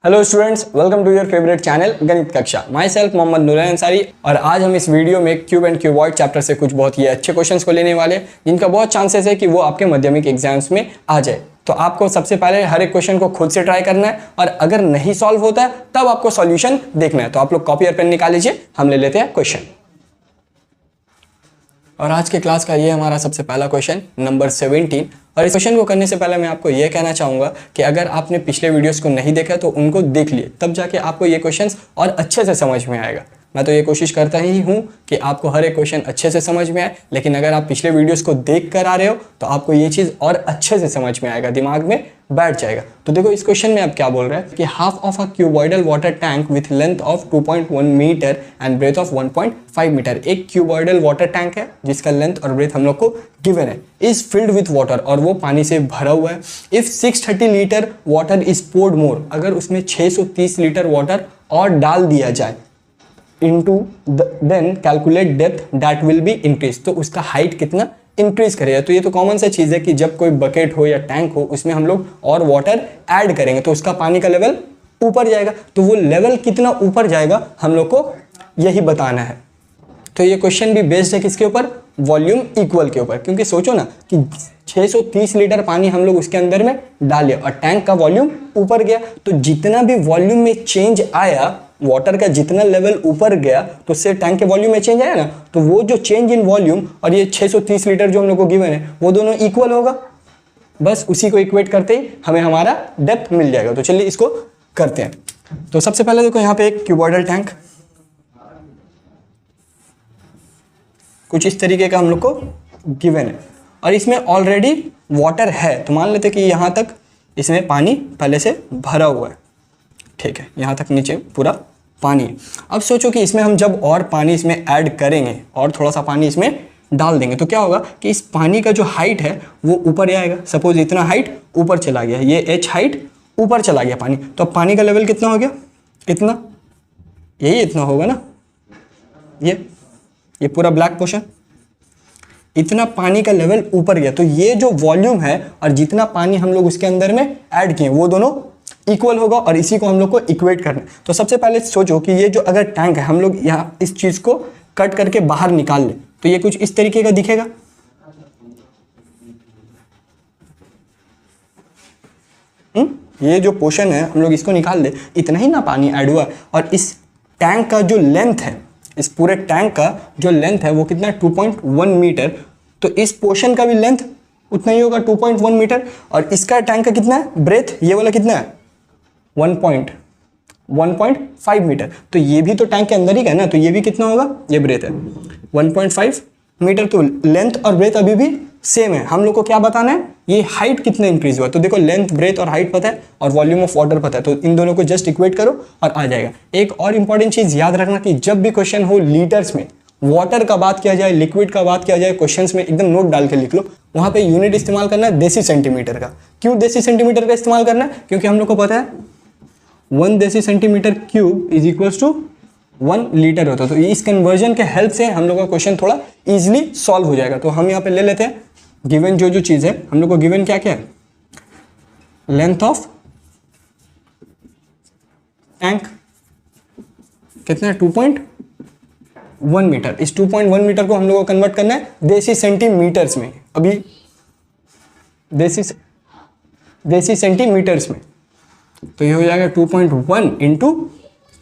Hello students, welcome to your favourite channel गणित कक्षा। Myself Mohammad Nurain Ansari. और आज हम इस वीडियो में क्यूब एंड क्यूबॉइड चैप्टर से कुछ बहुत ही अच्छे क्वेश्चंस को लेने वाले हैं, जिनका बहुत चांसेस है कि वो आपके माध्यमिक एग्जाम्स में आ जाए। तो आपको सबसे पहले हर एक क्वेश्चन को खुद से ट्राई करना है, और अगर नहीं सॉल्व होता है तब आपको सॉल्यूशन देखना है। तो आप लोग कॉपी और पेन निकाल लीजिए, हम ले लेते हैं क्वेश्चन। और आज के क्लास का ये हमारा सबसे पहला क्वेश्चन नंबर 17। और इस क्वेश्चन को करने से पहले मैं आपको ये कहना चाहूँगा कि अगर आपने पिछले वीडियोस को नहीं देखा तो उनको देख लिए, तब जाके आपको ये क्वेश्चंस और अच्छे से समझ में आएगा। मैं तो ये कोशिश करता ही हूँ कि आपको हर एक क्वेश्चन अच्छे से समझ में आए, लेकिन अगर आप पिछले वीडियोस को देख कर आ रहे हो तो आपको ये चीज़ और अच्छे से समझ में आएगा, दिमाग में बैठ जाएगा। तो देखो इस क्वेश्चन में आप क्या बोल रहे हैं कि half of a cuboidal water tank with length of 2.1 metre and breadth of 1.5 metre. एक क्यूबॉइडल वाटर टैंक है जिसका लेंथ और ब्रेथ हम लोग को गिवन है, इज फिल्ड विथ वाटर, और वो पानी से भरा हुआ है। If 630 litre water is poured more, अगर उसमें 630 लीटर वाटर और डाल दिया जाए into then calculate depth that will be increased, तो उसका हाइट कितना इंक्रीज करेगा। तो ये तो कॉमन सा चीज़ है कि जब कोई बकेट हो या टैंक हो उसमें हम लोग और वाटर ऐड करेंगे तो उसका पानी का लेवल ऊपर जाएगा। तो वो लेवल कितना ऊपर जाएगा हम लोग को यही बताना है। तो ये क्वेश्चन भी बेस्ड है किसके ऊपर? वॉल्यूम इक्वल के ऊपर। क्योंकि सोचो ना कि 630 लीटर पानी हम लोग उसके अंदर में डाले और टैंक का वॉल्यूम ऊपर गया, तो जितना भी वॉल्यूम में चेंज आया, वाटर का जितना लेवल ऊपर गया तो उससे टैंक के वॉल्यूम में चेंज आया ना, तो वो जो चेंज इन वॉल्यूम और ये 630 लीटर जो हम लोग को गिवन है वो दोनों इक्वल होगा। बस उसी को इक्वेट करते ही हमें हमारा डेप्थ मिल जाएगा। तो चलिए इसको करते हैं। तो सबसे पहले देखो यहाँ पे एक क्यूबॉइडल टैंक कुछ इस तरीके का हम लोग को गिवन है, और इसमें ऑलरेडी वाटर है। तो मान लेते कि यहाँ तक इसमें पानी पहले से भरा हुआ है, ठीक है, यहाँ तक नीचे पूरा पानी है। अब सोचो कि इसमें हम जब और पानी इसमें ऐड करेंगे और थोड़ा सा पानी इसमें डाल देंगे तो क्या होगा कि इस पानी का जो हाइट है वो ऊपर आएगा। सपोज इतना हाइट ऊपर चला गया, ये h हाइट ऊपर चला गया पानी, तो अब पानी का लेवल कितना हो गया? इतना, यही इतना होगा ना, ये पूरा ब्लैक पोर्शन, इतना पानी का लेवल ऊपर गया। तो ये जो वॉल्यूम है और जितना पानी हम लोग उसके अंदर में ऐड किए वो दोनों इक्वल होगा, और इसी को हम लोग को इक्वेट करना है। तो सबसे पहले सोचो कि ये जो अगर टैंक है, हम लोग यहाँ इस चीज को कट करके बाहर निकाल ले तो ये कुछ इस तरीके का दिखेगा। ये जो पोर्शन है हम लोग इसको निकाल दे, इतना ही ना पानी ऐड हुआ, और इस टैंक का जो लेंथ है, इस पूरे टैंक का जो लेंथ है वो कितना है? 2.1 मीटर। तो इस पोर्शन का भी लेंथ उतना ही होगा, 2.1 मीटर। और इसका टैंक का कितना है? ब्रेथ, ये वाला कितना है? 1.5 मीटर। तो ये भी तो टैंक के अंदर ही है ना, तो ये भी कितना होगा? ये ब्रेथ है 1.5 मीटर। तो लेंथ और ब्रेथ अभी भी सेम है। हम लोग को क्या बताना है? ये हाइट कितना इंक्रीज हुआ। तो देखो लेंथ, ब्रेथ और हाइट पता है, और वॉल्यूम ऑफ वाटर पता है, तो इन दोनों को जस्ट इक्वेट करो और आ जाएगा। एक और इंपॉर्टेंट चीज याद रखना कि जब भी क्वेश्चन हो लीटर्स में, वाटर का बात किया जाए, लिक्विड का बात किया जाए, क्वेश्चंस में एकदम नोट डाल के लिख लो। वहां पे यूनिट इस्तेमाल करना है देसी सेंटीमीटर का। क्यों देसी सेंटीमीटर का इस्तेमाल करना है? क्योंकि हम लोग को पता है 1 deci centimetre cube is equals to 1 litre होता है। तो इस कन्वर्जन के हेल्प से हम लोग का क्वेश्चन थोड़ा इजीली सॉल्व हो जाएगा। तो हम यहाँ पे ले लेते हैं गिवन जो चीज है, हम लोग को गिवन क्या क्या है? लेंथ ऑफ टैंक कितना है? 2.1 मीटर। इस 2.1 मीटर को हम लोग को कन्वर्ट करना है देसी सेंटीमीटर्स में। अभी देसी सेंटीमीटर्स में, तो ये हो जाएगा 2.1 इंटू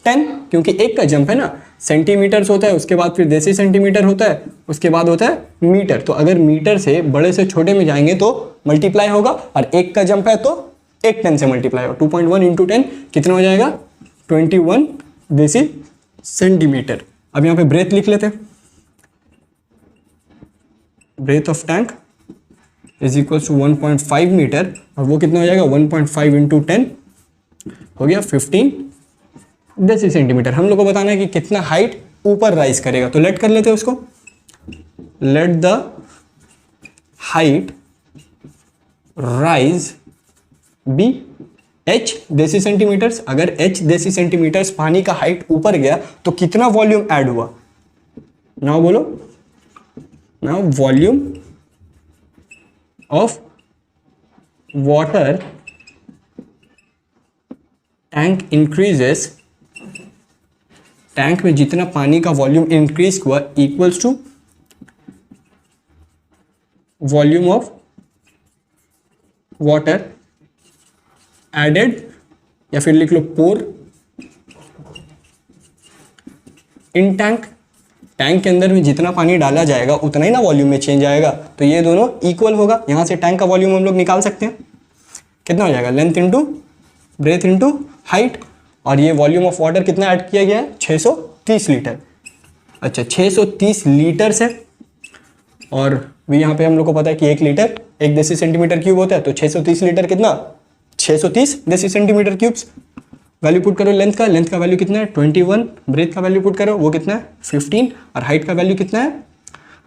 10, क्योंकि एक का जंप है ना, सेंटीमीटर्स होता है, उसके बाद फिर देसी सेंटीमीटर होता है, उसके बाद होता है मीटर। तो अगर मीटर से बड़े से छोटे में जाएंगे तो मल्टीप्लाई होगा, और एक का जंप है तो एक 10 से मल्टीप्लाई होगा। 2.1 इंटू 10 कितना हो जाएगा? 21 देसी सेंटीमीटर। अब यहाँ पे ब्रेथ लिख लेते हैं। Breadth of tank is equal to 1.5 metre, और वो कितना हो जाएगा? 1.5 इंटू 10 हो गया 15 देसी सेंटीमीटर। हम लोग को बताना है कि कितना हाइट ऊपर राइज करेगा। तो लेट कर लेते हैं उसको। Let the height rise be h deci centimetres. अगर h देसी सेंटीमीटर्स पानी का हाइट ऊपर गया तो कितना वॉल्यूम ऐड हुआ? नाउ बोलो, now volume of water tank increases, टैंक में जितना पानी का वॉल्यूम इंक्रीज हुआ equals to volume of water added, या फिर लिख लो पोर इन टैंक। टैंक के अंदर में जितना पानी डाला जाएगा उतना ही ना वॉल्यूम में चेंज आएगा, तो ये दोनों इक्वल होगा। यहां से टैंक का वॉल्यूम हम लोग निकाल सकते हैं, कितना हो जाएगा, length into breadth into height, और ये वॉल्यूम ऑफ वाटर कितना ऐड किया गया है, 630 लीटर। अच्छा 630 लीटर से, और भी यहाँ पे हम लोग को पता है कि 1 लीटर 1 डेसी सेंटीमीटर क्यूब होता है, तो 630 लीटर कितना, 630 deci centimetre cubes. Value put करो लेंथ का, लेंथ का वैल्यू कितना है 21, ब्रेथ का वैल्यू पुट करो वो कितना है 15, और हाइट का वैल्यू कितना है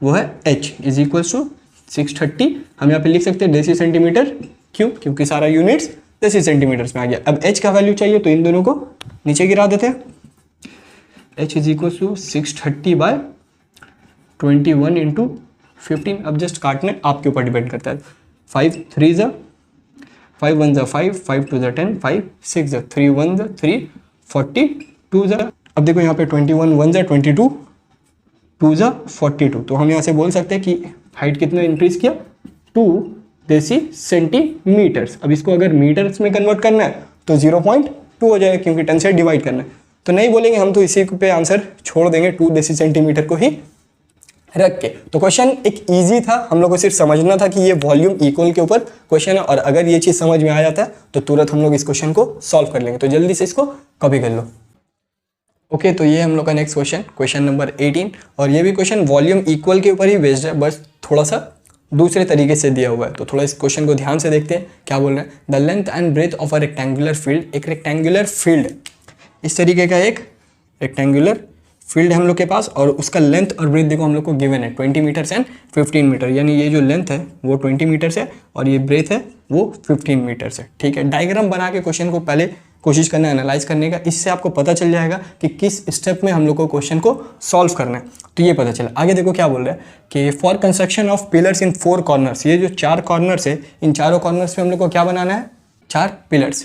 वो है h इज इक्वल्स टू 630। हम यहाँ पे लिख सकते हैं डेसी सेंटीमीटर क्यूब, क्योंकि सारा यूनिट्स डेसी सेंटीमीटर्स में आ गया। अब h का वैल्यू चाहिए तो इन दोनों को नीचे गिरा देते हैं, h is equals to 630 by 21 into 15। अब जस्ट काटने आपके ऊपर डिपेंड करता है। 5 3 ज़ा 5 1 ज़ा 5, 5 2 ज़ा 10, 5 6 ज़ा 3 1 ज़ा 3, 42 ज़ा। अब देखो यहाँ पे 21 1 ज़ा 22, 2 ज़ा 42, तो हम यहाँ से बोल सकते हैं कि हाइट कितना इंक्रीज किया 2 डेसी सेंटीमीटर्स। अब इसको अगर मीटर्स में कन्वर्ट करना है तो 0.2 हो जाएगा, क्योंकि 10 से डिवाइड करना है, तो नहीं बोलेंगे हम, तो इसी पे आंसर छोड़ देंगे 2 डेसी सेंटीमीटर को ही रख के। तो क्वेश्चन एक इजी था, हम लोग को सिर्फ समझना था कि ये वॉल्यूम इक्वल के ऊपर क्वेश्चन है, और अगर ये चीज़ समझ में आ जाता है तो तुरंत हम लोग इस क्वेश्चन को सॉल्व कर लेंगे। तो जल्दी से इसको कॉपी कर लो। ओके, तो ये हम लोग का नेक्स्ट क्वेश्चन, क्वेश्चन नंबर 18, और ये भी क्वेश्चन वॉल्यूम इक्वल के ऊपर ही बेस्ड है, बस थोड़ा सा दूसरे तरीके से दिया हुआ है। तो थोड़ा इस क्वेश्चन को ध्यान से देखते हैं क्या बोल रहे हैं। The length and breadth of a rectangular field, एक रेक्टेंगुलर फील्ड इस तरीके का एक रेक्टेंगुलर फील्ड है हम लोग के पास, और उसका लेंथ और ब्रेथ देखो हम लोग को गिवन है 20 मीटर्स एंड 15 मीटर, यानी ये जो लेंथ है वो 20 मीटर्स है और ये ब्रेथ है वो 15 मीटर्स है। ठीक है, डायग्राम बना के क्वेश्चन को पहले कोशिश करना है एनालाइज करने का, इससे आपको पता चल जाएगा कि किस स्टेप में हम लोग को क्वेश्चन को सॉल्व करना है, तो ये पता चला। आगे देखो क्या बोल रहा है कि for construction of pillars in 4 corners, ये जो 4 कॉर्नर्स है इन चारों कॉर्नर्स पे हम लोग को क्या बनाना है, 4 pillars.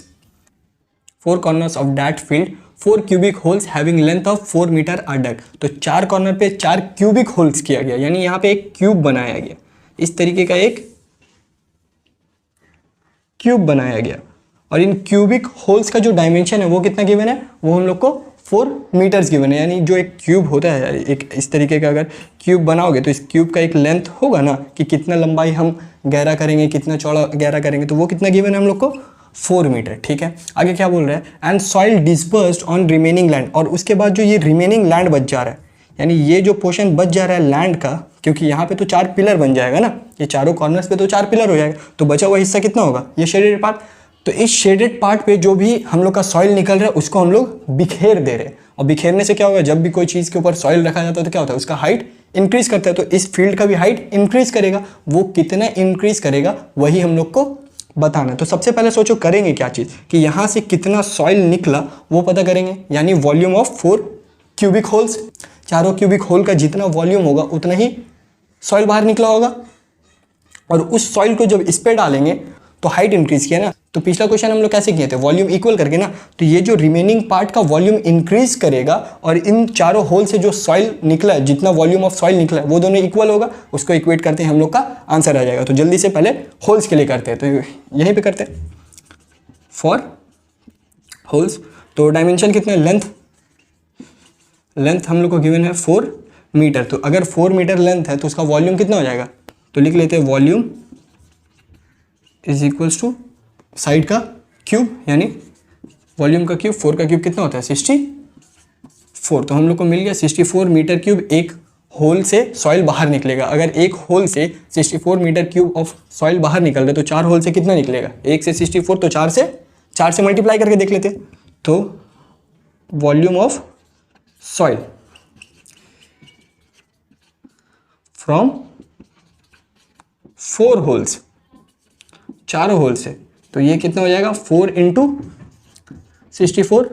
4 corners of that field 4 cubic holes having length of 4 metre are dug, तो 4 कॉर्नर पे 4 क्यूबिक होल्स किया गया, यानी यहाँ पे एक क्यूब बनाया गया, इस तरीके का एक क्यूब बनाया गया, और इन क्यूबिक होल्स का जो डायमेंशन है वो कितना गिवन है, वो हम लोग को 4 मीटर्स गिवन है। यानी जो एक क्यूब होता है, एक इस तरीके का अगर क्यूब बनाओगे तो इस क्यूब का एक लेंथ होगा ना कि कितना लंबाई हम गहरा करेंगे, कितना चौड़ा गहरा करेंगे, तो वो कितना गिवन है हम लोग को 4 मीटर। ठीक है, आगे क्या बोल रहा है, and soil dispersed on remaining land, और उसके बाद जो ये रिमेनिंग लैंड बच जा रहा है, यानी ये जो पोर्शन बच जा रहा है लैंड का, क्योंकि यहाँ पे तो 4 पिलर बन जाएगा ना, ये चारों कॉर्नर्स पे तो 4 पिलर हो जाएगा, तो बचा हुआ हिस्सा कितना होगा, ये शेडेड पार्ट। तो इस शेडेड पार्ट पे जो भी हम लोग का सॉइल निकल रहा है उसको हम लोग बिखेर दे रहे हैं, और बिखेरने से क्या होगा, जब भी कोई चीज़ के ऊपर सॉइल रखा जाता है तो क्या होता है, उसका हाइट इंक्रीज करता है, तो इस फील्ड का भी हाइट इंक्रीज करेगा। वो कितना इंक्रीज करेगा वही हम लोग को बताना है। तो सबसे पहले सोचो करेंगे क्या चीज़ कि यहाँ से कितना सॉइल निकला वो पता करेंगे, यानी वॉल्यूम ऑफ 4 क्यूबिक होल्स, चारों क्यूबिक होल का जितना वॉल्यूम होगा उतना ही सॉइल बाहर निकला होगा, और उस सॉइल को जब इस पे डालेंगे तो हाइट इंक्रीज किया ना। तो पिछला क्वेश्चन हम लोग कैसे किए थे, वॉल्यूम इक्वल करके ना, तो ये जो रिमेनिंग पार्ट का वॉल्यूम इंक्रीज करेगा, और इन चारों होल से जो सॉइल निकला है, जितना वॉल्यूम ऑफ सॉइल निकला है वो दोनों इक्वल होगा, उसको इक्वेट करते हैं हम लोग का आंसर आ जाएगा। तो जल्दी से पहले होल्स के लिए करते हैं, तो यहीं पे करते हैं फॉर होल्स। तो डायमेंशन कितना है, लेंथ हम लोग को गिवन है 4 मीटर, तो अगर 4 मीटर लेंथ है तो उसका वॉल्यूम कितना हो जाएगा, तो लिख लेते हैं volume is equals to side का क्यूब, यानी वॉल्यूम का क्यूब, 4 का क्यूब कितना होता है 64, तो हम लोग को मिल गया 64 मीटर क्यूब एक होल से सॉइल बाहर निकलेगा। अगर एक होल से 64 मीटर क्यूब ऑफ सॉइल बाहर निकल रहा है तो 4 होल से कितना निकलेगा, 1 से 64, तो 4 से मल्टीप्लाई करके देख लेते हैं। तो volume of soil from 4 holes, 4 hole से, तो ये कितना हो जाएगा 4 इंटू 64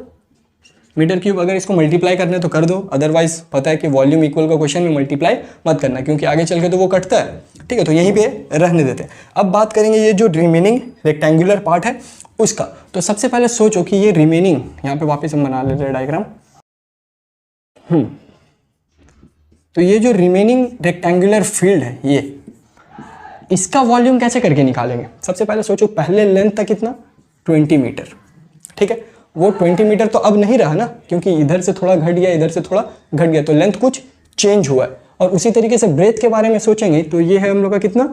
मीटर क्यूब। अगर इसको मल्टीप्लाई करना है तो कर दो, अदरवाइज पता है कि वॉल्यूम इक्वल का क्वेश्चन में मल्टीप्लाई मत करना, क्योंकि आगे चल के तो वो कटता है। ठीक है, तो यहीं पे रहने देते हैं। अब बात करेंगे ये जो रिमेनिंग रेक्टेंगुलर पार्ट है उसका। तो सबसे पहले सोचो कि ये रिमेनिंग, यहाँ पे वापस हम बना लेते हैं डायग्राम। तो ये जो रिमेनिंग रेक्टेंगुलर फील्ड है, ये इसका वॉल्यूम कैसे करके निकालेंगे? सबसे पहले सोचो, पहले लेंथ तक कितना, 20 मीटर, ठीक है। वो 20 मीटर तो अब नहीं रहा ना, क्योंकि इधर से थोड़ा घट गया, इधर से थोड़ा घट गया, तो लेंथ कुछ चेंज हुआ है। और उसी तरीके से ब्रेथ के बारे में सोचेंगे तो ये है हम लोग का कितना,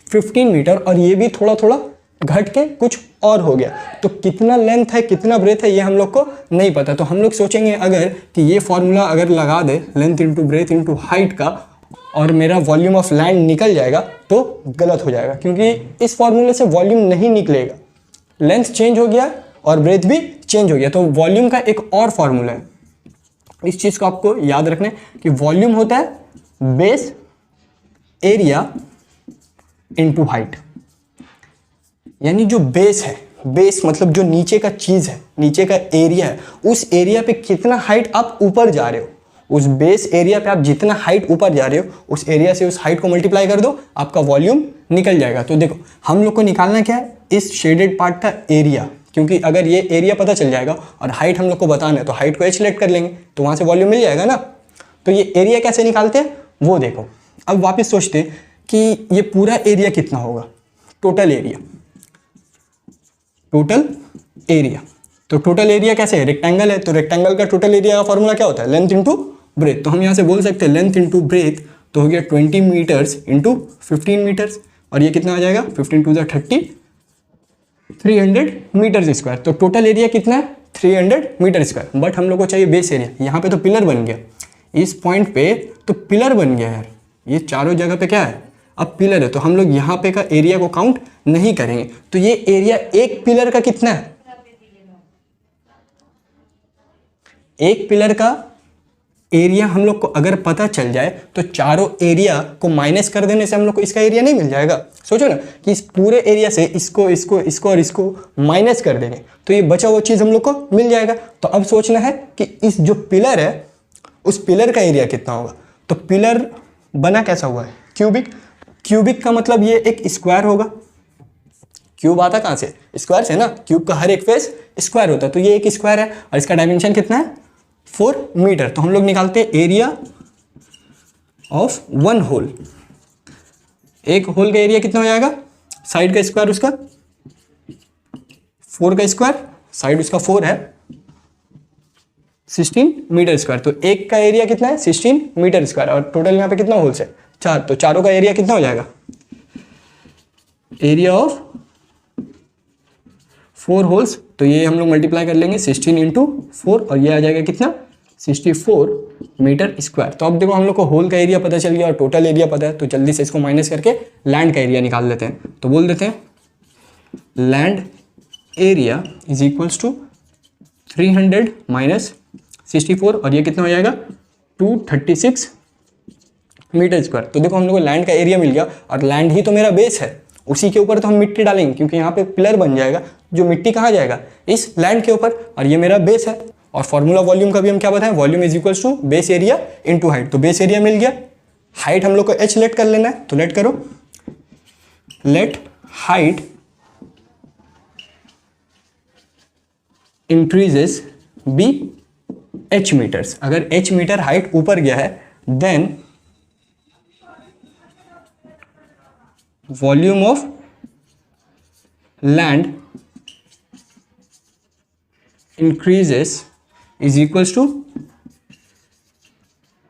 15 मीटर, और ये भी थोड़ा थोड़ा घट के कुछ और हो गया। तो कितना लेंथ है, कितना ब्रेथ है, ये हम लोग को नहीं पता। तो हम लोग सोचेंगे अगर कि ये फॉर्मूला अगर लगा दे, length into breadth into height का, और मेरा वॉल्यूम ऑफ लैंड निकल जाएगा, तो गलत हो जाएगा, क्योंकि इस फॉर्मूले से वॉल्यूम नहीं निकलेगा। लेंथ चेंज हो गया और ब्रेथ भी चेंज हो गया, तो वॉल्यूम का एक और फॉर्मूला है। इस चीज़ को आपको याद रखना है कि वॉल्यूम होता है बेस एरिया इंटू हाइट। यानी जो बेस है, बेस मतलब जो नीचे का चीज़ है, नीचे का एरिया है, उस एरिया पे कितना हाइट आप ऊपर जा रहे हो, उस बेस एरिया पे आप जितना हाइट ऊपर जा रहे हो, उस एरिया से उस हाइट को मल्टीप्लाई कर दो, आपका वॉल्यूम निकल जाएगा। तो देखो हम लोग को निकालना क्या है, इस शेडेड पार्ट का एरिया, क्योंकि अगर ये एरिया पता चल जाएगा और हाइट हम लोग को बताना है, तो हाइट को सिलेक्ट कर लेंगे, तो वहाँ से वॉल्यूम मिल जाएगा ना। तो ये एरिया कैसे निकालते हैं वो देखो। अब वापस सोचते कि ये पूरा एरिया कितना होगा, टोटल एरिया, टोटल एरिया। तो टोटल एरिया कैसे है, रेक्टेंगल है, तो रेक्टेंगल का टोटल एरिया का फॉर्मूला क्या होता है, लेंथ इंटू ब्रेथ। तो हम यहाँ से बोल सकते हैं लेंथ इंटू ब्रेथ, तो हो गया 20 मीटर्स इंटू 15 मीटर्स, और ये कितना आ जाएगा, 15 टू 30, 300 मीटर स्क्वायर। तो टोटल एरिया कितना है, 300 मीटर स्क्वायर। बट हम लोग को चाहिए बेस एरिया। यहाँ पे तो पिलर बन गया, इस पॉइंट पे तो पिलर बन गया यार, ये चारों जगह पे क्या है, अब पिलर है, तो हम लोग यहाँ पे का एरिया को काउंट नहीं करेंगे। तो ये एरिया एक पिलर का कितना है, एक पिलर का एरिया हम लोग को अगर पता चल जाए, तो चारों एरिया को माइनस कर देने से हम लोग को इसका एरिया नहीं मिल जाएगा। सोचो ना कि इस पूरे एरिया से इसको इसको इसको और इसको माइनस कर देंगे, तो ये बचा हुआ चीज़ हम लोग को मिल जाएगा। तो अब सोचना है कि इस जो पिलर है, उस पिलर का एरिया कितना होगा। तो पिलर बना कैसा हुआ है, क्यूबिक। क्यूबिक का मतलब ये एक स्क्वायर होगा। क्यूब आता कहाँ से, स्क्वायर से ना, क्यूब का हर एक फेस स्क्वायर होता है, तो ये एक स्क्वायर है, और इसका डायमेंशन कितना है, 4 मीटर। तो हम लोग निकालते हैं एरिया ऑफ वन होल। एक होल का एरिया कितना हो जाएगा, साइड का स्क्वायर उसका 4 का स्क्वायर, साइड उसका 4 है, 16 मीटर स्क्वायर। तो एक का एरिया कितना है, 16 मीटर स्क्वायर, और टोटल यहाँ पे कितना होल्स है, 4। तो चारों का एरिया कितना हो जाएगा, एरिया ऑफ 4 होल्स। तो ये हम लोग मल्टीप्लाई कर लेंगे 16 इंटू 4, और ये आ जाएगा कितना, 64 मीटर स्क्वायर। तो अब देखो हम लोग को होल का एरिया पता चल गया और टोटल एरिया पता है, तो जल्दी से इसको माइनस करके लैंड का एरिया निकाल लेते हैं। तो बोल देते हैं land area is equals to 300 minus 64, और ये कितना हो जाएगा, 236 मीटर स्क्वायर। तो देखो हम लोग को लैंड का एरिया मिल गया, और लैंड ही तो मेरा बेस है, उसी के ऊपर तो हम मिट्टी डालेंगे, क्योंकि यहाँ पे पिलर बन जाएगा, जो मिट्टी कहाँ जाएगा, इस लैंड के ऊपर, और ये मेरा बेस है। और फॉर्मूला वॉल्यूम का भी हम क्या बताएं, volume is equals to base area into height. तो बेस एरिया मिल गया, हाइट हम लोग को h लेट कर लेना है, तो लेट करो, let height increases be h meters. अगर h मीटर हाइट ऊपर गया है, then volume of land increases is equals to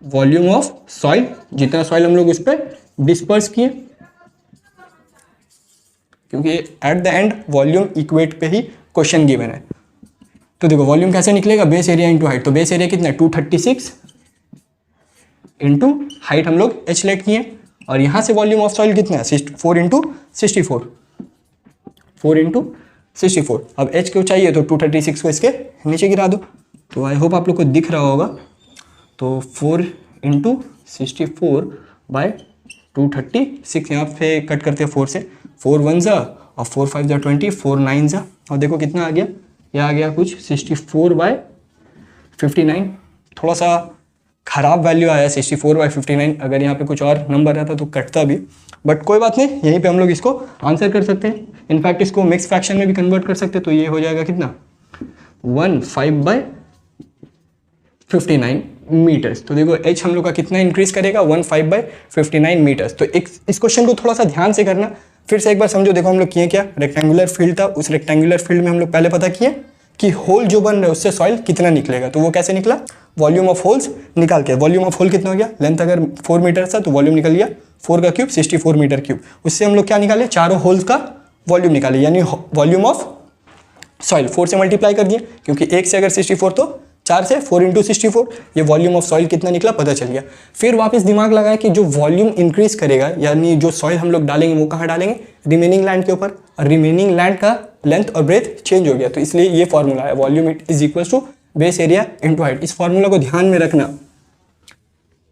volume of soil, जितना सॉइल हम लोग उस पर डिस्पर्स किए, क्योंकि at the end volume equate पे ही क्वेश्चन गिवन है। तो देखो वॉल्यूम कैसे निकलेगा, बेस एरिया इंटू हाइट। तो बेस एरिया कितना है, 236 इंटू हाइट हम लोग h लेट किए, और यहाँ से वॉल्यूम ऑफ सॉइल कितना है, 4 इंटू 64, 4 इंटू 64। अब h क्यों चाहिए, तो 236 को इसके नीचे गिरा दो। तो आई होप आप लोग को दिख रहा होगा। तो 4 इंटू 64 बाय 236, यहाँ पे कट करते हैं 4 से, 4 1 जा और 4 5 जा 20, 4 9 जा, और देखो कितना आ गया, यह आ गया कुछ 64 बाय 59। थोड़ा सा खराब वैल्यू आया 64/59। अगर यहाँ पे कुछ और नंबर रहता तो कटता भी, बट कोई बात नहीं, यहीं पे हम लोग इसको आंसर कर सकते हैं। इनफैक्ट इसको मिक्स फ्रैक्शन में भी कन्वर्ट कर सकते हैं, तो ये हो जाएगा कितना 15/59 मीटर्स। तो देखो h हम लोग का कितना इंक्रीज करेगा 15/59 मीटर्स। तो इस क्वेश्चन को थोड़ा सा ध्यान से करना, फिर से एक बार समझो। देखो हम लोग किए क्या, रेक्टेंगुलर फील्ड था, उस रेक्टेंगुलर फील्ड में हम लोग पहले पता किए कि होल जो बन रहा है उससे सॉइल कितना निकलेगा। तो वो कैसे निकला, वॉल्यूम ऑफ होल्स निकाल के। वॉल्यूम ऑफ होल कितना हो गया, लेंथ अगर 4 मीटर था तो वॉल्यूम निकल गया 4 का क्यूब 64 मीटर क्यूब। उससे हम लोग क्या निकाले, चारों होल्स का वॉल्यूम निकाले, यानी वॉल्यूम ऑफ सॉइल 4 से मल्टीप्लाई कर दिए, क्योंकि 1 से अगर 64 तो 4 से 4 इंटू 64, ये वॉल्यूम ऑफ सॉइल कितना निकला पता चल गया। फिर वापस दिमाग लगाया कि जो वॉल्यूम इंक्रीज करेगा, यानी जो सॉइल हम लोग डालेंगे वो कहाँ डालेंगे, रिमेनिंग लैंड के ऊपर। और रिमेनिंग लैंड का लेंथ और ब्रेथ चेंज हो गया, तो इसलिए ये फॉर्मूला है, volume it is equal to base area into height. इस फॉर्मूला को ध्यान में रखना,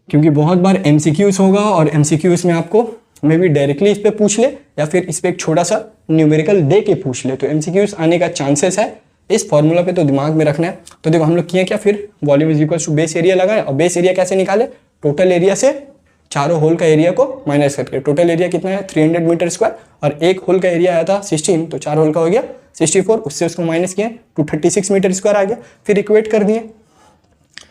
क्योंकि बहुत बार एमसीक्यूज होगा और एमसीक्यूज में आपको मे भी डायरेक्टली इस पे पूछ ले या फिर इस पे एक छोटा सा न्यूमेरिकल दे के पूछ ले, तो एमसीक्यूज आने का चांसेस है। इस फॉर्मूला पे तो दिमाग में रखना है। तो देखो हम लोग किए क्या, फिर volume is equal to base area लगाए, और बेस एरिया कैसे निकाले, टोटल एरिया से चारों होल का एरिया को माइनस करके। टोटल एरिया कितना है 300 मीटर स्क्वायर, और एक होल का एरिया आया था 16, तो 4 होल का हो गया 64, उससे उसको माइनस किए 236 मीटर स्क्वायर आ गया। फिर इक्वेट कर दिए,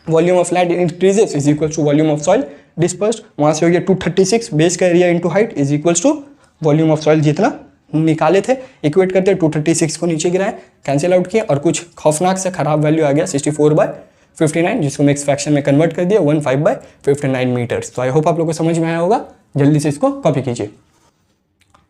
volume of land increases is equal to volume of soil dispersed, वहां से हो गया 236 बेस का area into height is equal to volume of soil जितना निकाले थे। इक्वेट करते 236 को नीचे गिराए, कैंसिल आउट किया, और कुछ खौफनाक से खराब वैल्यू आ गया 64/59, जिसको मिक्स फ्रैक्शन में कन्वर्ट कर दिया 15/59 मीटर्स। तो आई होप आप लोगों को समझ में आया होगा, जल्दी से इसको कॉपी कीजिए।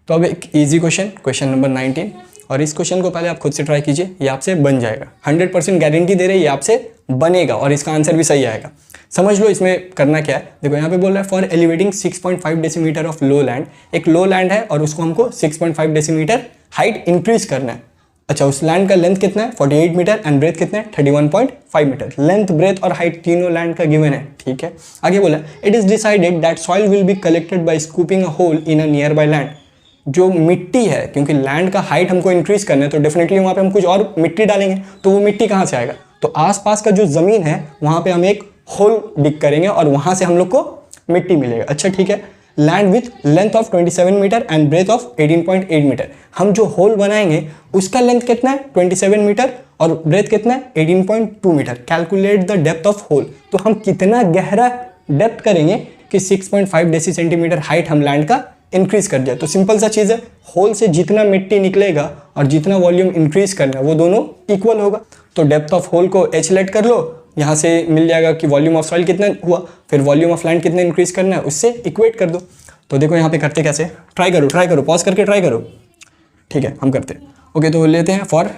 तो अब एक इजी क्वेश्चन नंबर 19, और इस क्वेश्चन को पहले आप खुद से ट्राई कीजिए, ये आपसे बन जाएगा, 100% गारंटी दे रहे हैं ये आपसे बनेगा, और इसका आंसर भी सही आएगा। समझ लो इसमें करना क्या है। देखो यहाँ पे बोल रहा है for elevating 6.5 decimetre of low land, एक लो लैंड है और उसको हमको 6.5 डेसीमीटर हाइट इंक्रीज करना है। अच्छा, उस लैंड का लेंथ कितना है 48 मीटर एंड ब्रेथ कितना है 31.5 मीटर। लेंथ, ब्रेथ और हाइट तीनों लैंड का गिवन है, ठीक है। आगे बोला it is decided that soil will be collected by scooping a hole in a near by land. जो मिट्टी है, क्योंकि लैंड का हाइट हमको इंक्रीज करना है, तो डेफिनेटली वहाँ पे हम कुछ और मिट्टी डालेंगे, तो वो मिट्टी कहाँ से आएगा, तो आसपास का जो जमीन है वहाँ पे हम एक होल डिग करेंगे और वहाँ से हम लोग को मिट्टी मिलेगा। अच्छा ठीक है, land with length of 27 meter and breadth of 18.8 meter. हम जो होल बनाएंगे उसका लेंथ कितना है 27 मीटर और ब्रेथ कितना है 18.2 meter. Calculate the depth of hole, तो हम कितना गहरा डेप्थ करेंगे कि 6.5 डेसी सेंटीमीटर हाइट हम लैंड का इंक्रीज कर दिया। तो सिंपल सा चीज़ है, होल से जितना मिट्टी निकलेगा और जितना वॉल्यूम इंक्रीज करना है वो दोनों इक्वल होगा। तो डेप्थ ऑफ होल को एच लेट कर लो, यहाँ से मिल जाएगा कि वॉल्यूम ऑफ सॉइल कितना हुआ, फिर वॉल्यूम ऑफ लैंड कितना इंक्रीज करना है उससे इक्वेट कर दो। तो देखो यहाँ पे करते कैसे, ट्राई करो, पॉज करके ट्राई करो, ठीक है हम करते हैं। ओके, तो लेते हैं फॉर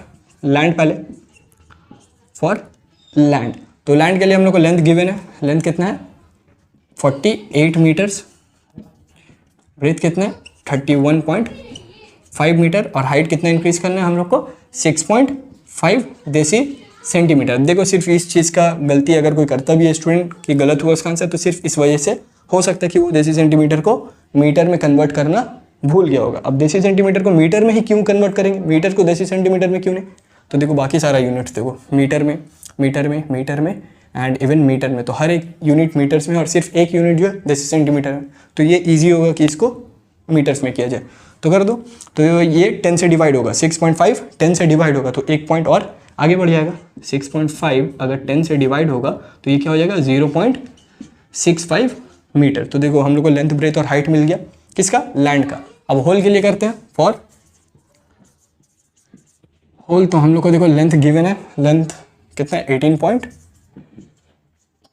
लैंड पहले, फॉर लैंड। तो लैंड के लिए हम लोग को लेंथ गिवन है, लेंथ कितना है 48 मीटर्स, ब्रेथ कितना है 31.5 मीटर, और हाइट कितना इंक्रीज करना है हम लोग को 6.5 देसी सेंटीमीटर। देखो सिर्फ इस चीज़ का गलती अगर कोई करता भी है स्टूडेंट कि गलत हुआ उसका आंसर, तो सिर्फ इस वजह से हो सकता है कि वो देसी सेंटीमीटर को मीटर में कन्वर्ट करना भूल गया होगा। अब देसी सेंटीमीटर को मीटर में ही क्यों कन्वर्ट करेंगे, मीटर को देसी सेंटीमीटर में क्यों नहीं। तो देखो बाकी सारा यूनिट्स देखो मीटर में, मीटर में, मीटर में एंड इवन मीटर में, तो हर एक यूनिट मीटर्स में और सिर्फ एक यूनिट जो है देसी सेंटीमीटर में। तो ये ईजी होगा कि इसको मीटर्स में किया जाए, तो कर दो। तो ये 10 से डिवाइड होगा, 6.5 10 से डिवाइड होगा तो एक पॉइंट और आगे बढ़ जाएगा। 6.5 अगर 10 से डिवाइड होगा तो ये क्या हो जाएगा 0.65 मीटर। तो देखो हम लोग को लेंथ, ब्रेथ और हाइट मिल गया, किसका, लैंड का। अब होल के लिए करते हैं, फॉर होल तो हम लोग को देखो लेंथ गिवन है, लेंथ कितना है 18 पॉइंट,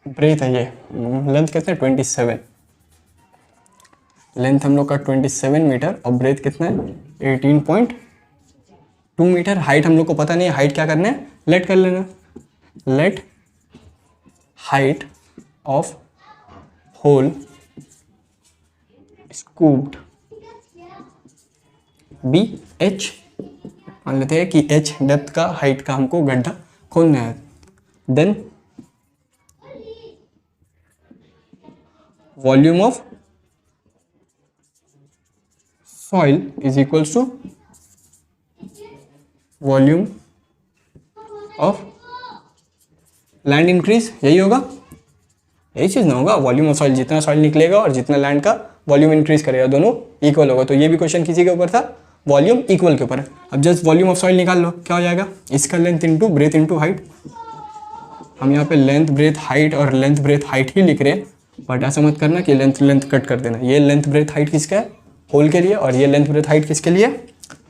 ब्रेथ है ये, लेंथ कितना है 27, लेंथ हम लोग का 27 मीटर और ब्रेथ कितना है 18.2 मीटर। हाइट हम लोग को पता नहीं है, हाइट क्या करना है, लेट कर लेना, let height of hole scooped be h. मान लेते हैं कि एच डेप्थ का, हाइट का हमको गड्ढा खोलना है। Then volume of soil is equals to volume of land increase, यही होगा। यही चीज़ ना होगा, वॉल्यूम ऑफ सॉइल, जितना सॉइल निकलेगा और जितना लैंड का वॉल्यूम इंक्रीज करेगा दोनों इक्वल होगा। तो ये भी क्वेश्चन किसी के ऊपर था, वॉल्यूम इक्वल के ऊपर है। अब जस्ट वॉल्यूम ऑफ सॉइल निकाल लो, क्या हो जाएगा, इसका length into breadth into height. हम यहाँ पे लेंथ ब्रेथ हाइट और लेंथ ब्रेथ हाइट ही लिख रहे हैं, बट ऐसा मत करना कि लेंथ कट कर देना। ये लेंथ ब्रेथ हाइट किसका है, होल के लिए, और ये लेंथ ब्रेथ हाइट किसके लिए,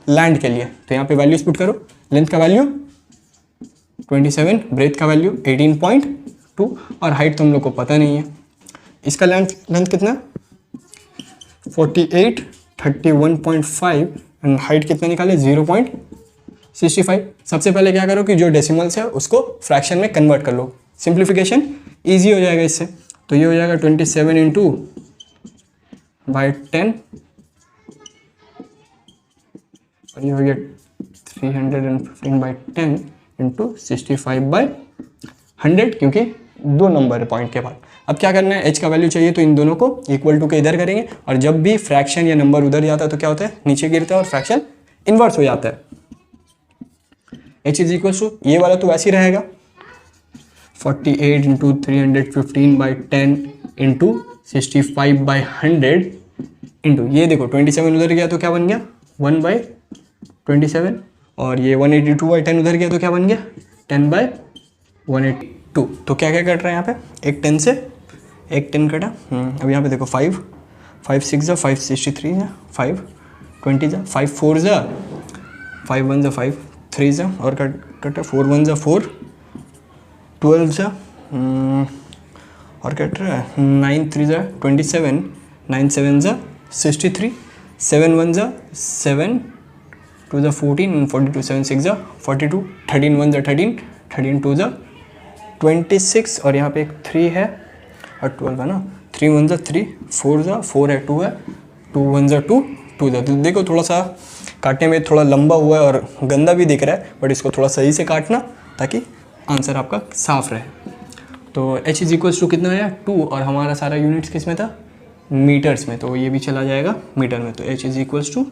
लैंड के लिए। तो यहाँ पे वैल्यूज पुट करो, लेंथ का वैल्यू 27, ब्रेथ का वैल्यू 18.2 और हाइट तो हम लोग को पता नहीं है। इसका लेंथ कितना, 48, 31.5 एंड हाइट कितना निकाले, 0.65। सबसे पहले क्या करो कि जो डेसिमल्स है उसको फ्रैक्शन में कन्वर्ट कर लो, सिंप्लीफिकेशन ईजी हो जाएगा इससे। तो ये हो जाएगा 27 इंटू बाई 10 और ये हो गया 315/10 इंटू 65/100, क्योंकि दो नंबर है पॉइंट के बाद। अब क्या करना है, एच का वैल्यू चाहिए तो इन दोनों को इक्वल टू के इधर करेंगे, और जब भी फ्रैक्शन या नंबर उधर जाता है तो क्या होता है, नीचे गिरता है और फ्रैक्शन इन्वर्स हो जाता है। एच इज इक्वल टू, ये वाला तो वैसे ही रहेगा, 48 इंटू 315/10 इंटू 65/100 इंटू, ये देखो 27 उधर गया तो क्या बन गया, 1/27, और ये 182/10 उधर गया तो क्या बन गया, 10/182। तो क्या क्या कट रहा है यहाँ पे, एक 10 से एक 10 कटा। अब यहाँ पे देखो 5 6 जा 5 63 जा 5 20 जा 5 4 जा 5 1 जा 5 3 जा और कटा 4 1 जा 4 12 जा और कट रहा है 9 3 जा 27 9 7 जा 63 7 1 जा 7 2 जा 14 42 7 6 जा 42 13 1 जा 13 13 2 जा 26 और यहाँ पे एक 3 है और 12 है ना, 3 1 जा 3 4 जा 4 है 2 है 2 1 जा 2 2 जा। तो देखो थोड़ा सा काटने में थोड़ा लंबा हुआ है और गंदा भी दिख रहा है, बट इसको थोड़ा सही से काटना ताकि आंसर आपका साफ रहे। तो h इज इक्वल्स टू कितना आया 2 और हमारा सारा यूनिट्स किस में था, मीटर्स में, तो ये भी चला जाएगा मीटर में। तो h is equals to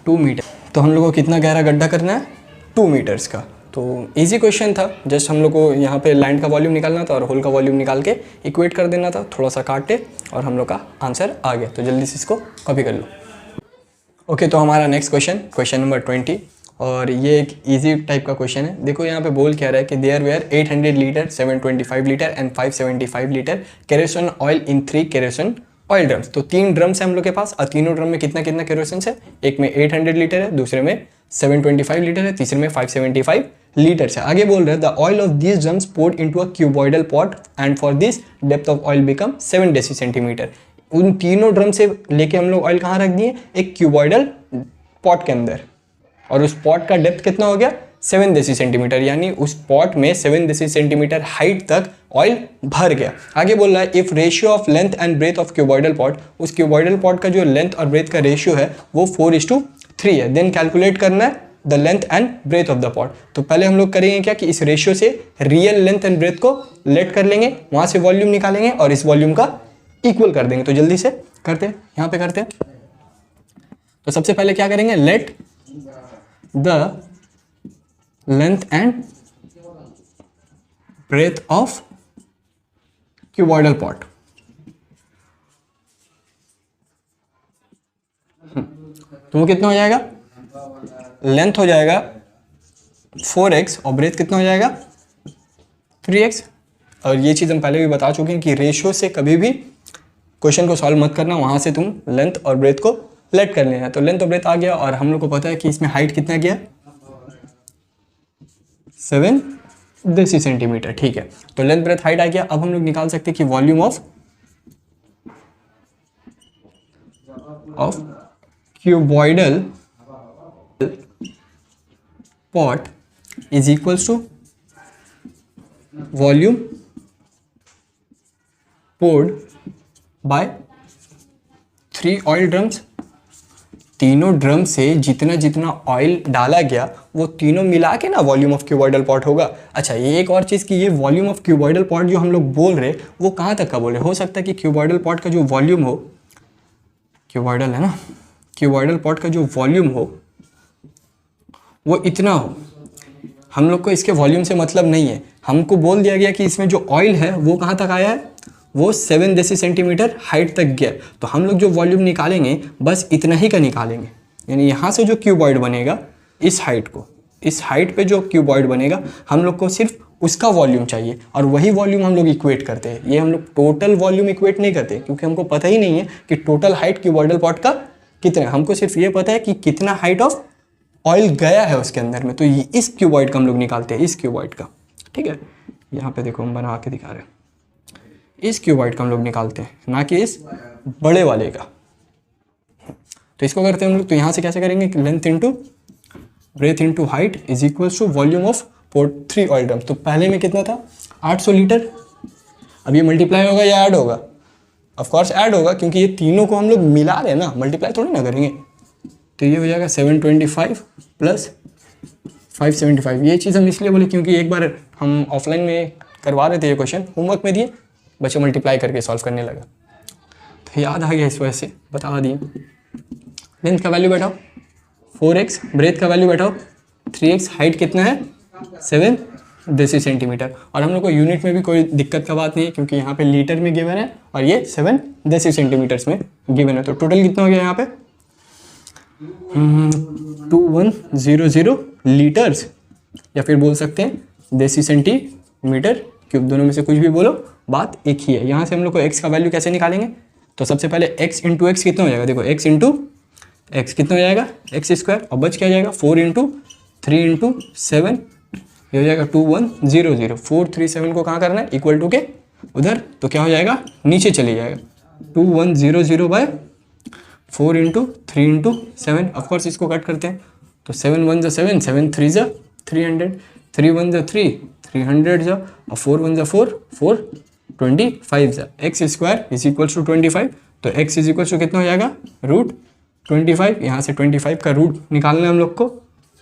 2 meter. तो हम लोग को कितना गहरा गड्ढा करना है, 2 मीटर्स का। तो इजी क्वेश्चन था, जस्ट हम लोग को यहाँ पे लैंड का वॉल्यूम निकालना था और होल का वॉल्यूम निकाल के इक्वेट कर देना था, थोड़ा सा काटे और हम लोग का आंसर आ गया। तो जल्दी से इसको कॉपी कर लो। ओके, तो हमारा नेक्स्ट क्वेश्चन नंबर 20, और ये एक इजी टाइप का क्वेश्चन है। देखो यहाँ पे बोल क्या रहा है कि there were 800 liter 725 liter and 575 liter kerosene oil in 3 kerosene oil drums. तो 3 ड्रम्स है हम लोग के पास और तीनों ड्रम में कितना कितना केरोसिन है, एक में 800 लीटर है, दूसरे में 725 लीटर है, तीसरे में 575 लीटर है। आगे बोल रहे हैं the oil of these drums poured into a cuboidal pot and for this depth of oil become 7 deci centimeter. उन तीनों ड्रम से लेके हम लोग ऑयल कहाँ रख दिए, एक क्यूबॉइडल पॉट के अंदर, और उस पॉट का डेप्थ कितना हो गया 7 डेसी सेंटीमीटर, यानी उस पॉट में 7 डेसी सेंटीमीटर हाइट तक ऑयल भर गया। आगे बोल रहा है if ratio of length and breadth of cuboidal pot, उस क्यूबॉइडल पॉट का जो लेंथ और ब्रेथ का रेशियो है वो 4:3 है। देन कैलकुलेट करना है the length and breadth of the pot. तो पहले हम लोग करेंगे क्या कि इस रेशियो से रियल लेंथ एंड ब्रेथ को लेट कर लेंगे, वहां से वॉल्यूम निकालेंगे और इस वॉल्यूम का इक्वल कर देंगे। तो जल्दी से करते हैं, यहाँ पे करते हैं। तो सबसे पहले क्या करेंगे, let the length and breadth of cuboidal pot. तो वो कितना हो जाएगा, लेंथ हो जाएगा 4x और ब्रेथ कितना हो जाएगा 3x। और ये चीज़ हम पहले भी बता चुके हैं कि रेशियो से कभी भी क्वेश्चन को सॉल्व मत करना, वहां से तुम लेंथ और ब्रेथ को लेट कर लेना। तो लेंथ और ब्रेथ आ गया और हम लोग को पता है कि इसमें हाइट कितना गया 7 डेसी सेंटीमीटर। ठीक है, तो लेंथ ब्रेथ हाइट आ गया। अब हम लोग निकाल सकते हैं कि volume of cuboidal pot is equals to volume poured by 3 oil drums. तीनों ड्रम से जितना जितना ऑयल डाला गया वो तीनों मिला के ना वॉल्यूम ऑफ क्यूबॉइडल पॉट होगा। अच्छा, ये एक और चीज़ कि ये वॉल्यूम ऑफ क्यूबॉइडल पॉट जो हम लोग बोल रहे वो कहाँ तक का बोल रहे, हो सकता है कि क्यूबॉइडल पॉट का जो वॉल्यूम हो, क्यूबॉइडल है ना, क्यूबॉइडल पॉट का जो वॉल्यूम हो वो इतना हो। हम लोग को इसके वॉल्यूम से मतलब नहीं है। हमको बोल दिया गया कि इसमें जो ऑयल है वो कहाँ तक आया है, वो 7 डेसीसेंटीमीटर हाइट तक गया। तो हम लोग जो वॉल्यूम निकालेंगे बस इतना ही का निकालेंगे, यानी यहाँ से जो क्यूबॉइड बनेगा इस हाइट को, इस हाइट पे जो क्यूबॉइड बनेगा हम लोग को सिर्फ उसका वॉल्यूम चाहिए, और वही वॉल्यूम हम लोग इक्वेट करते हैं। ये हम लोग टोटल वॉल्यूम इक्वेट नहीं करते, क्योंकि हमको पता ही नहीं है कि टोटल हाइट क्यूबॉइडल पॉट का कितना है। हमको सिर्फ ये पता है कि कितना हाइट ऑफ ऑयल गया है उसके अंदर में। तो ये इस क्यूबॉइड का हम लोग निकालते हैं, इस क्यूबॉइड का, ठीक है। यहाँ पे देखो हम बना के दिखा रहे हैं, इस क्यूबॉइड का हम लोग निकालते हैं, ना कि इस बड़े वाले का। तो इसको करते हैं हम लोग, तो यहाँ से कैसे करेंगे, length into breadth into height is equals to volume of 3 oil drum. तो पहले में कितना था, 800 लीटर। अब ये मल्टीप्लाई होगा या ऐड होगा, ऑफ कोर्स ऐड होगा, क्योंकि ये तीनों को हम लोग मिला रहे हैं ना, मल्टीप्लाई थोड़ी ना करेंगे। तो ये हो जाएगा 725 प्लस 575। ये चीज़ हम इसलिए बोले क्योंकि एक बार हम ऑफलाइन में करवा रहे थे ये क्वेश्चन, होमवर्क में दिए, बच्चे मल्टीप्लाई करके सॉल्व करने लगा, तो याद आ गया, इस वजह से बता दिए। लेंथ का वैल्यू बैठाओ 4x, ब्रेथ का वैल्यू बैठाओ 3x, हाइट कितना है 7 डेसीसेंटीमीटर। और हम लोग को यूनिट में भी कोई दिक्कत का बात नहीं है, क्योंकि यहाँ पे लीटर में गिवन है और ये 7 डेसीसेंटीमीटर्स में गिवन है। तो टोटल कितना हो गया यहाँ पे 2100 लीटर्स, या फिर बोल सकते हैं डेसीसेंटीमीटर क्यूब, दोनों में से कुछ भी बोलो, बात एक ही है। यहाँ से हम लोग को x का वैल्यू कैसे निकालेंगे, तो सबसे पहले x इंटू एक्स कितना हो जाएगा, देखो x इंटू एक्स कितना हो जाएगा एक्स स्क्वायर, और बच क्या जाएगा 4 इंटू 3 इंटू 7, ये हो जाएगा 2100। 437 को कहाँ करना है, इक्वल टू के उधर, तो क्या हो जाएगा नीचे चले जाएगा 2100 बाय 4 इंटू 3 इंटू 7। ऑफकोर्स इसको कट करते हैं, तो 7 1 7, 7 3 300, 3 1 3, 300 जा, और 4 1 4, 4 25 जा। X square is equals to 25, तो x इज इक्वल्स टू कितना हो जाएगा √25। यहाँ से 25 का रूट निकालना है हम लोग को,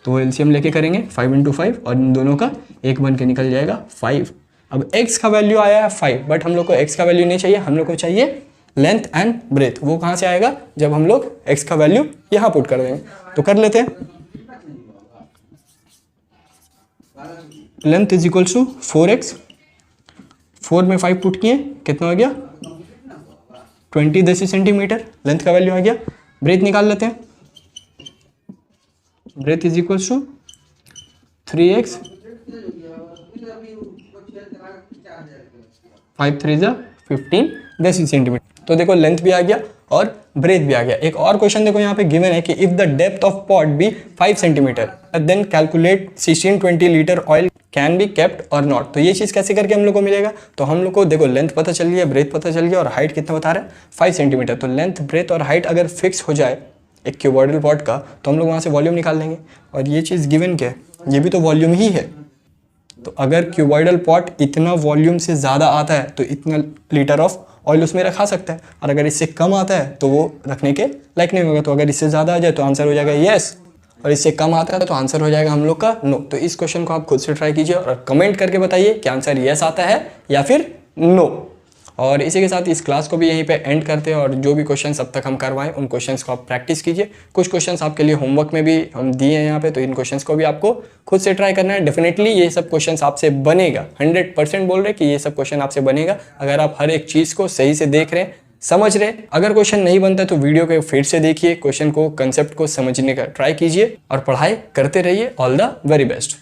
तो एलसीएम लेके करेंगे 5 इंटू 5, और इन दोनों का एक बन के निकल जाएगा 5। अब x का वैल्यू आया है 5, बट हम लोग को x का वैल्यू नहीं चाहिए, हम लोग को चाहिए लेंथ एंड ब्रेथ। वो कहाँ से आएगा, जब हम लोग x का वैल्यू यहाँ पुट कर देंगे। तो कर लेते हैं, length is equals to 4x, 4 में 5 पुट किए, कितना हो गया 20 डेसीसेंटीमीटर, लेंथ का वैल्यू आ गया। ब्रेथ निकाल लेते हैं, breath is equals to 3x, 5 3 जा 15 डेसीसेंटीमीटर। तो देखो लेंथ भी आ गया और ब्रेथ भी आ गया। एक और क्वेश्चन देखो यहाँ पे गिवन है कि if the depth of pot be 5 centimeter then calculate 1620 liter oil can be kept और नॉट। तो ये चीज़ कैसे करके हम लोग को मिलेगा, तो हम लोग को देखो लेंथ पता चल गया, ब्रेथ पता चल गया, और हाइट कितना बता रहा है 5 सेंटीमीटर। तो लेंथ ब्रेथ और हाइट अगर फिक्स हो जाए एक क्यूबॉइडल पॉट का, तो हम लोग वहाँ से वॉल्यूम निकाल लेंगे। और ये चीज़ गिवन क्या है, ये भी तो वॉल्यूम ही है। तो अगर क्यूबॉइडल पॉट इतना वॉल्यूम से ज़्यादा आता है तो इतना लीटर ऑफ ऑयल उसमें रखा सकता है, और अगर इससे कम आता है तो वो रखने के लायक नहीं होगा। तो अगर इससे ज़्यादा आ जाए तो आंसर हो जाएगा यस, और इससे कम आता है तो आंसर हो जाएगा हम लोग का नो। तो इस क्वेश्चन को आप खुद से ट्राई कीजिए और कमेंट करके बताइए कि आंसर यस आता है या फिर नो। और इसी के साथ इस क्लास को भी यहीं पे एंड करते हैं, और जो भी क्वेश्चंस अब तक हम करवाएं उन क्वेश्चंस को आप प्रैक्टिस कीजिए। कुछ क्वेश्चंस आपके लिए होमवर्क में भी हम दिए हैं यहाँ पे, तो इन क्वेश्चंस को भी आपको खुद से ट्राई करना है। डेफिनेटली ये सब क्वेश्चंस आपसे बनेगा, 100% बोल रहे कि ये सब क्वेश्चन आपसे बनेगा, अगर आप हर एक चीज़ को सही से देख रहे हैं, समझ रहे। अगर क्वेश्चन नहीं बनता तो वीडियो को फिर से देखिए, क्वेश्चन को, कंसेप्ट को समझने का ट्राई कीजिए और पढ़ाई करते रहिए। All the very best.